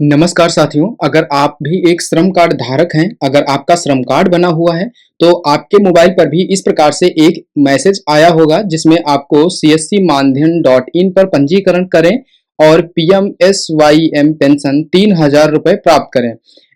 नमस्कार साथियों, अगर आप भी एक श्रम कार्ड धारक हैं, अगर आपका श्रम कार्ड बना हुआ है, तो आपके मोबाइल पर भी इस प्रकार से एक मैसेज आया होगा जिसमें आपको सीएससी मानधन डॉट इन पर पंजीकरण करें और पीएमएसवाईएम पेंशन 3000 रुपये प्राप्त करें।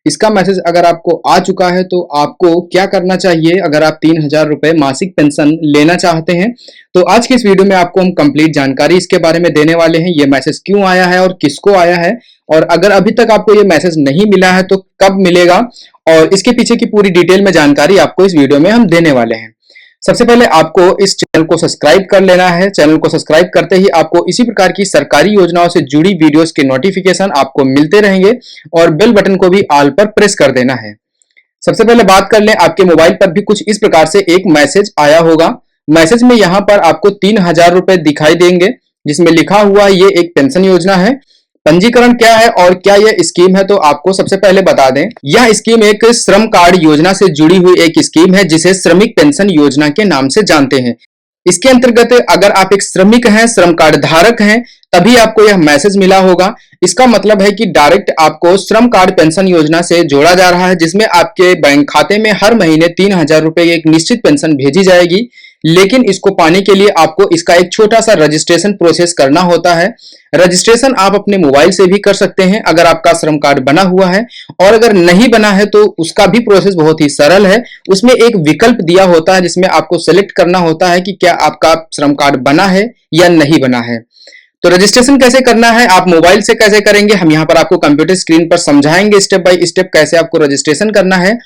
इसका मैसेज अगर आपको आ चुका है तो आपको क्या करना चाहिए अगर आप 3000 रुपये मासिक पेंशन लेना चाहते हैं। तो आज की इस वीडियो में आपको हम कंप्लीट जानकारी इसके बारे में देने वाले हैं। ये मैसेज क्यों आया है और किसको आया है, और अगर अभी तक आपको ये मैसेज नहीं मिला है तो कब मिलेगा, और इसके पीछे की पूरी डिटेल में जानकारी आपको इस वीडियो में हम देने वाले हैं। सबसे पहले आपको इस चैनल को सब्सक्राइब कर लेना है। चैनल को सब्सक्राइब करते ही आपको इसी प्रकार की सरकारी योजनाओं से जुड़ी वीडियोस के नोटिफिकेशन आपको मिलते रहेंगे और बेल बटन को भी ऑल पर प्रेस कर देना है। सबसे पहले बात कर लें, आपके मोबाइल पर भी कुछ इस प्रकार से एक मैसेज आया होगा। मैसेज में यहाँ पर आपको 3000 रुपए दिखाई देंगे जिसमें लिखा हुआ ये एक पेंशन योजना है। पंजीकरण क्या है और क्या यह स्कीम है, तो आपको सबसे पहले बता दें, यह स्कीम एक श्रम कार्ड योजना से जुड़ी हुई एक स्कीम है जिसे श्रमिक पेंशन योजना के नाम से जानते हैं। इसके अंतर्गत अगर आप एक श्रमिक हैं, श्रम कार्ड धारक हैं, तभी आपको यह मैसेज मिला होगा। इसका मतलब है कि डायरेक्ट आपको श्रम कार्ड पेंशन योजना से जोड़ा जा रहा है, जिसमें आपके बैंक खाते में हर महीने 3000 रुपए की एक निश्चित पेंशन भेजी जाएगी। लेकिन इसको पाने के लिए आपको इसका एक छोटा सा रजिस्ट्रेशन प्रोसेस करना होता है। रजिस्ट्रेशन आप अपने मोबाइल से भी कर सकते हैं अगर आपका श्रम कार्ड बना हुआ है, और अगर नहीं बना है तो उसका भी प्रोसेस बहुत ही सरल है। उसमें एक विकल्प दिया होता है जिसमें आपको सेलेक्ट करना होता है कि क्या आपका श्रम कार्ड बना है या नहीं बना है। तो रजिस्ट्रेशन कैसे करना है, आप मोबाइल से कैसे करेंगे, हम यहाँ पर आपको कंप्यूटर स्क्रीन पर समझाएंगे स्टेप बाय स्टेप कैसे आपको रजिस्ट्रेशन करना है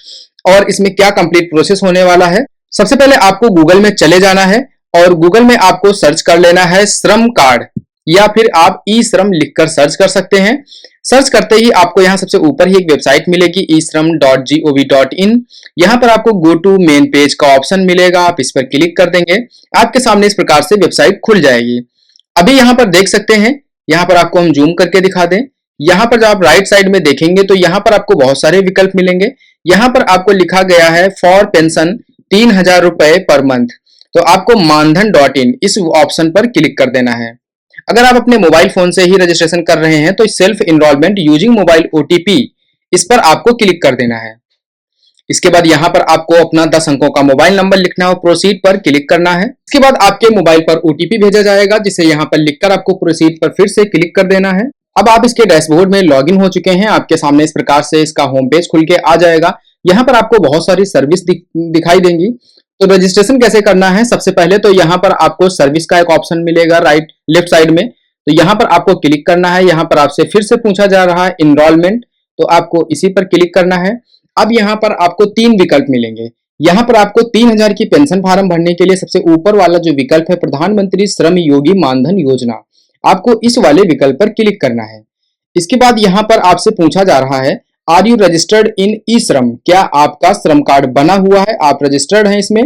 और इसमें क्या कंप्लीट प्रोसेस होने वाला है। सबसे पहले आपको गूगल में चले जाना है और गूगल में आपको सर्च कर लेना है श्रम कार्ड, या फिर आप ई श्रम लिखकर सर्च कर सकते हैं। सर्च करते ही आपको यहाँ सबसे ऊपर ही एक वेबसाइट मिलेगी eShram.gov.in। यहाँ पर आपको गो टू मेन पेज का ऑप्शन मिलेगा, आप इस पर क्लिक कर देंगे, आपके सामने इस प्रकार से वेबसाइट खुल जाएगी। अभी यहाँ पर देख सकते हैं, यहाँ पर आपको हम जूम करके दिखा दें। यहाँ पर जब आप राइट साइड में देखेंगे तो यहाँ पर आपको बहुत सारे विकल्प मिलेंगे। यहाँ पर आपको लिखा गया है फॉर पेंशन 3000 रुपए पर मंथ, तो आपको मानधन .in इस ऑप्शन पर क्लिक कर देना है। अगर आप अपने मोबाइल फोन से ही रजिस्ट्रेशन कर रहे हैं तो self enrolment using mobile OTP इस पर आपको क्लिक कर देना है। इसके बाद यहाँ पर आपको अपना 10 अंकों का मोबाइल नंबर लिखना है और प्रोसीड पर क्लिक करना है। इसके बाद आपके मोबाइल पर ओटीपी भेजा जाएगा जिसे यहाँ पर लिखकर आपको प्रोसीड पर फिर से क्लिक कर देना है। अब आप इसके डैशबोर्ड में लॉगिन हो चुके हैं, आपके सामने इस प्रकार से इसका होम पेज खुल के आ जाएगा। यहाँ पर आपको बहुत सारी सर्विस दिखाई देंगी। तो रजिस्ट्रेशन कैसे करना है, सबसे पहले तो यहाँ पर आपको सर्विस का एक ऑप्शन मिलेगा राइट लेफ्ट साइड में, तो यहाँ पर आपको क्लिक करना है। यहाँ पर आपसे फिर से पूछा जा रहा है इनरोलमेंट, तो आपको इसी पर क्लिक करना है। अब यहाँ पर आपको 3 विकल्प मिलेंगे। यहाँ पर आपको 3000 की पेंशन फार्म भरने के लिए सबसे ऊपर वाला जो विकल्प है प्रधानमंत्री श्रम योगी मानधन योजना, आपको इस वाले विकल्प पर क्लिक करना है। इसके बाद यहाँ पर आपसे पूछा जा रहा है आर यू रजिस्टर्ड इन ई श्रम, क्या आपका श्रम कार्ड बना हुआ है, आप रजिस्टर्ड हैं इसमें,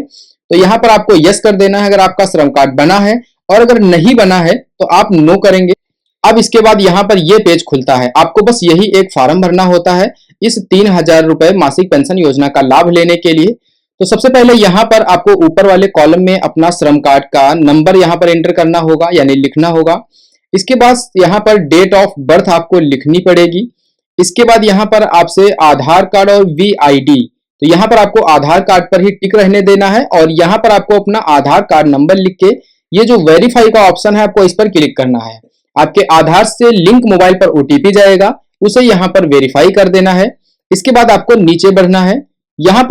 तो यहाँ पर आपको यस कर देना है अगर आपका श्रम कार्ड बना है, और अगर नहीं बना है तो आप नो करेंगे। अब इसके बाद यहाँ पर ये पेज खुलता है, आपको बस यही एक फॉर्म भरना होता है इस 3000 रुपए मासिक पेंशन योजना का लाभ लेने के लिए। तो सबसे पहले यहाँ पर आपको ऊपर वाले कॉलम में अपना श्रम कार्ड का नंबर यहाँ पर एंटर करना होगा, यानी लिखना होगा। इसके बाद यहाँ पर डेट ऑफ बर्थ आपको लिखनी पड़ेगी। इसके बाद यहाँ पर आपसे आधार कार्ड और वीआईडी, तो यहाँ पर आपको आधार कार्ड पर ही टिक रहने देना है और यहाँ पर आपको अपना आधार कार्ड नंबर लिख के ये जो वेरीफाई का ऑप्शन है आपको इस पर क्लिक करना है। आपके आधार से लिंक मोबाइल पर ओटीपी जाएगा, उसे यहाँ पर वेरीफाई कर देना है। इसके बाद आपको नीचे बढ़ना है, यहाँ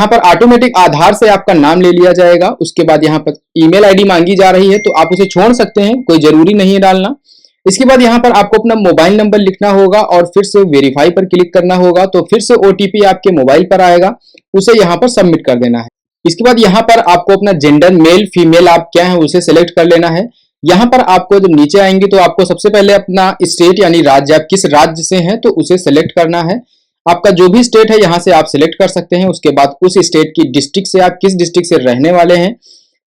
पर ऑटोमेटिक आधार से आपका नाम ले लिया जाएगा। उसके बाद यहाँ पर ईमेल आईडी मांगी जा रही है, तो आप उसे छोड़ सकते हैं, कोई जरूरी नहीं है डालना। इसके बाद यहाँ पर आपको अपना मोबाइल नंबर लिखना होगा और फिर से वेरीफाई पर क्लिक करना होगा, तो फिर से ओटीपी आपके मोबाइल पर आएगा, उसे यहाँ पर सबमिट कर देना है। इसके बाद यहाँ पर आपको अपना जेंडर मेल फीमेल आप क्या है उसे सिलेक्ट कर लेना है। यहाँ पर आपको जब नीचे आएंगे तो आपको सबसे पहले अपना स्टेट यानी राज्य, आप किस राज्य से हैं तो उसे सिलेक्ट करना है। आपका जो भी स्टेट है यहाँ से आप सिलेक्ट कर सकते हैं। उसके बाद उस स्टेट की डिस्ट्रिक्ट से आप किस डिस्ट्रिक्ट से रहने वाले हैं,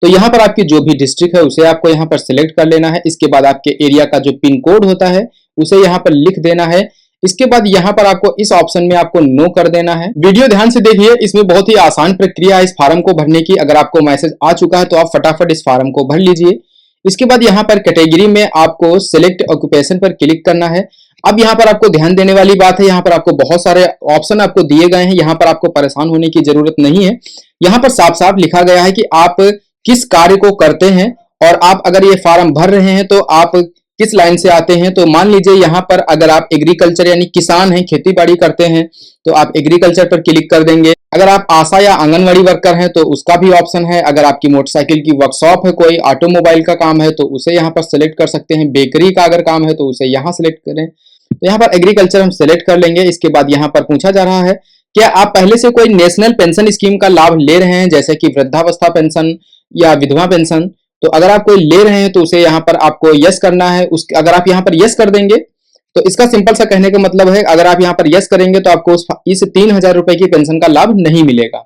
तो यहाँ पर आपकी जो भी डिस्ट्रिक्ट है उसे आपको यहाँ पर सिलेक्ट कर लेना है। इसके बाद आपके एरिया का जो पिन कोड होता है उसे यहाँ पर लिख देना है। इसके बाद यहाँ पर आपको इस ऑप्शन में आपको नो कर देना है। वीडियो ध्यान से देखिए, इसमें बहुत ही आसान प्रक्रिया है इस फार्म को भरने की। अगर आपको मैसेज आ चुका है तो आप फटाफट इस फार्म को भर लीजिए। इसके बाद यहाँ पर कैटेगरी में आपको सिलेक्ट ऑक्यूपेशन पर क्लिक करना है। अब यहाँ पर आपको ध्यान देने वाली बात है, यहाँ पर आपको बहुत सारे ऑप्शन आपको दिए गए हैं, यहाँ पर आपको परेशान होने की जरूरत नहीं है। यहाँ पर साफ साफ लिखा गया है कि आप किस कार्य को करते हैं, और आप अगर ये फॉर्म भर रहे हैं तो आप किस लाइन से आते हैं। तो मान लीजिए यहाँ पर अगर आप एग्रीकल्चर यानी किसान हैं, खेती बाड़ी करते हैं, तो आप एग्रीकल्चर पर क्लिक कर देंगे। अगर आप आशा या आंगनवाड़ी वर्कर हैं तो उसका भी ऑप्शन है। अगर आपकी मोटरसाइकिल की वर्कशॉप है, कोई ऑटोमोबाइल का काम है, तो उसे यहाँ पर सिलेक्ट कर सकते हैं। बेकरी का अगर काम है तो उसे यहाँ सिलेक्ट करें। तो यहाँ पर एग्रीकल्चर हम सिलेक्ट कर लेंगे। इसके बाद यहाँ पर पूछा जा रहा है क्या आप पहले से कोई नेशनल पेंशन स्कीम का लाभ ले रहे हैं, जैसे कि वृद्धावस्था पेंशन या विधवा पेंशन। तो अगर आप कोई ले रहे हैं तो उसे यहाँ पर आपको यस करना है। अगर आप यहाँ पर यस कर देंगे तो इसका सिंपल सा कहने का मतलब है, अगर आप यहाँ पर यस करेंगे तो आपको इस 3,000 रुपए की पेंशन का लाभ नहीं मिलेगा।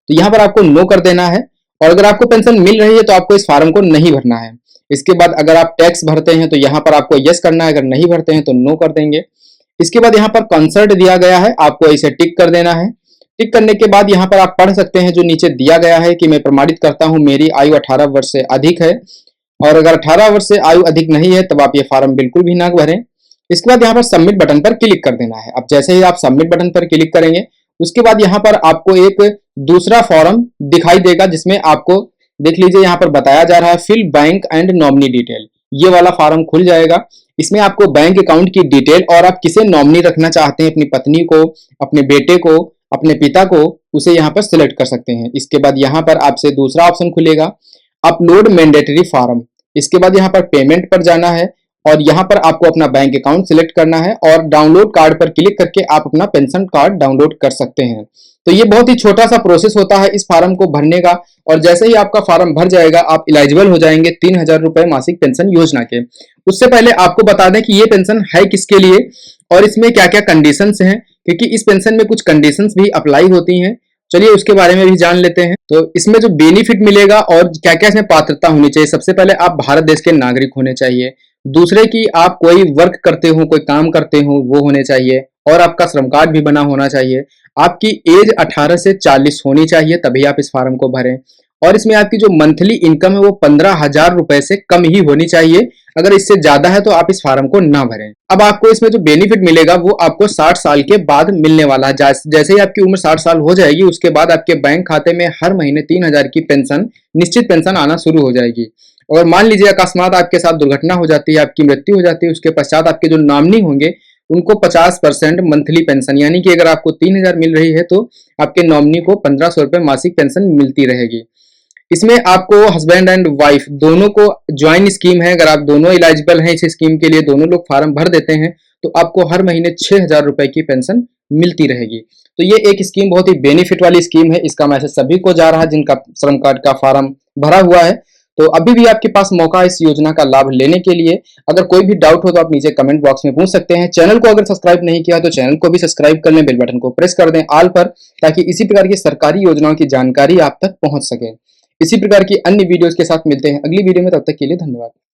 तो यहाँ पर आपको नो कर देना है। और अगर आपको पेंशन मिल रही है तो आपको इस फॉर्म को नहीं भरना है। इसके बाद अगर आप टैक्स भरते हैं तो यहाँ पर आपको यस करना है, अगर नहीं भरते हैं तो नो कर देंगे। इसके बाद यहाँ पर कंसर्ट दिया गया है, आपको इसे टिक कर देना है। टिक करने के बाद यहाँ पर आप पढ़ सकते हैं जो नीचे दिया गया है कि मैं प्रमाणित करता हूं मेरी आयु 18 वर्ष से अधिक है। और अगर 18 वर्ष से आयु अधिक नहीं है तब आप ये फॉर्म बिल्कुल भी ना भरें। इसके बाद यहाँ पर सबमिट बटन पर क्लिक कर देना है। अब जैसे ही आप सबमिट बटन पर क्लिक करेंगे उसके बाद यहाँ पर आपको एक दूसरा फॉर्म दिखाई देगा, जिसमें आपको देख लीजिए यहाँ पर बताया जा रहा है fill bank and nominee detail. ये वाला फॉर्म खुल जाएगा। इसमें आपको बैंक अकाउंट की डिटेल और आप किसे नॉमिनी रखना चाहते हैं, अपनी पत्नी को, अपने बेटे को, अपने पिता को, उसे यहाँ पर सिलेक्ट कर सकते हैं। इसके बाद यहाँ पर आपसे दूसरा ऑप्शन खुलेगा अपलोड मैंडेटरी फॉर्म। इसके बाद यहाँ पर पेमेंट पर जाना है और यहाँ पर आपको अपना बैंक अकाउंट सिलेक्ट करना है और डाउनलोड कार्ड पर क्लिक करके आप अपना पेंशन कार्ड डाउनलोड कर सकते हैं। तो ये बहुत ही छोटा सा प्रोसेस होता है इस फॉर्म को भरने का, और जैसे ही आपका फॉर्म भर जाएगा आप इलाइजिबल हो जाएंगे 3,000 रुपए मासिक पेंशन योजना के। उससे पहले आपको बता दें कि ये पेंशन है किसके लिए और इसमें क्या क्या कंडीशंस हैं, क्योंकि इस पेंशन में कुछ कंडीशंस भी अप्लाई होती हैं। चलिए उसके बारे में भी जान लेते हैं। तो इसमें जो बेनिफिट मिलेगा और क्या क्या इसमें पात्रता होनी चाहिए, सबसे पहले आप भारत देश के नागरिक होने चाहिए। दूसरे की आप कोई वर्क करते हो, कोई काम करते हो वो होने चाहिए, और आपका श्रम कार्ड भी बना होना चाहिए। आपकी एज 18 से 40 होनी चाहिए, तभी आप इस फॉर्म को भरें। और इसमें आपकी जो मंथली इनकम है वो 15,000 रुपए से कम ही होनी चाहिए। अगर इससे ज्यादा है तो आप इस फॉर्म को ना भरें। अब आपको इसमें जो बेनिफिट मिलेगा वो आपको 60 साल के बाद मिलने वाला है। जैसे ही आपकी उम्र 60 साल हो जाएगी उसके बाद आपके बैंक खाते में हर महीने 3,000 की पेंशन, निश्चित पेंशन आना शुरू हो जाएगी। और मान लीजिए अकस्मात आपके साथ दुर्घटना हो जाती है, आपकी मृत्यु हो जाती है, उसके पश्चात आपके जो नॉमिनी होंगे उनको 50% मंथली पेंशन, यानी कि अगर आपको 3,000 मिल रही है तो आपके नॉमिनी को 1,500 रुपए मासिक पेंशन मिलती रहेगी। इसमें आपको हस्बैंड एंड वाइफ दोनों को ज्वाइन स्कीम है। अगर आप दोनों इलाजिबल हैं इस स्कीम के लिए, दोनों लोग फॉर्म भर देते हैं तो आपको हर महीने 6,000 रुपए की पेंशन मिलती रहेगी। तो ये एक स्कीम बहुत ही बेनिफिट वाली स्कीम है। इसका मैसेज सभी को जा रहा है जिनका श्रम कार्ड का फॉर्म भरा हुआ है। तो अभी भी आपके पास मौका है इस योजना का लाभ लेने के लिए। अगर कोई भी डाउट हो तो आप नीचे कमेंट बॉक्स में पूछ सकते हैं। चैनल को अगर सब्सक्राइब नहीं किया तो चैनल को भी सब्सक्राइब कर लें, बेल बटन को प्रेस कर दें ऑल पर, ताकि इसी प्रकार की सरकारी योजनाओं की जानकारी आप तक पहुंच सके। इसी प्रकार की अन्य वीडियोस के साथ मिलते हैं अगली वीडियो में, तब तक के लिए धन्यवाद।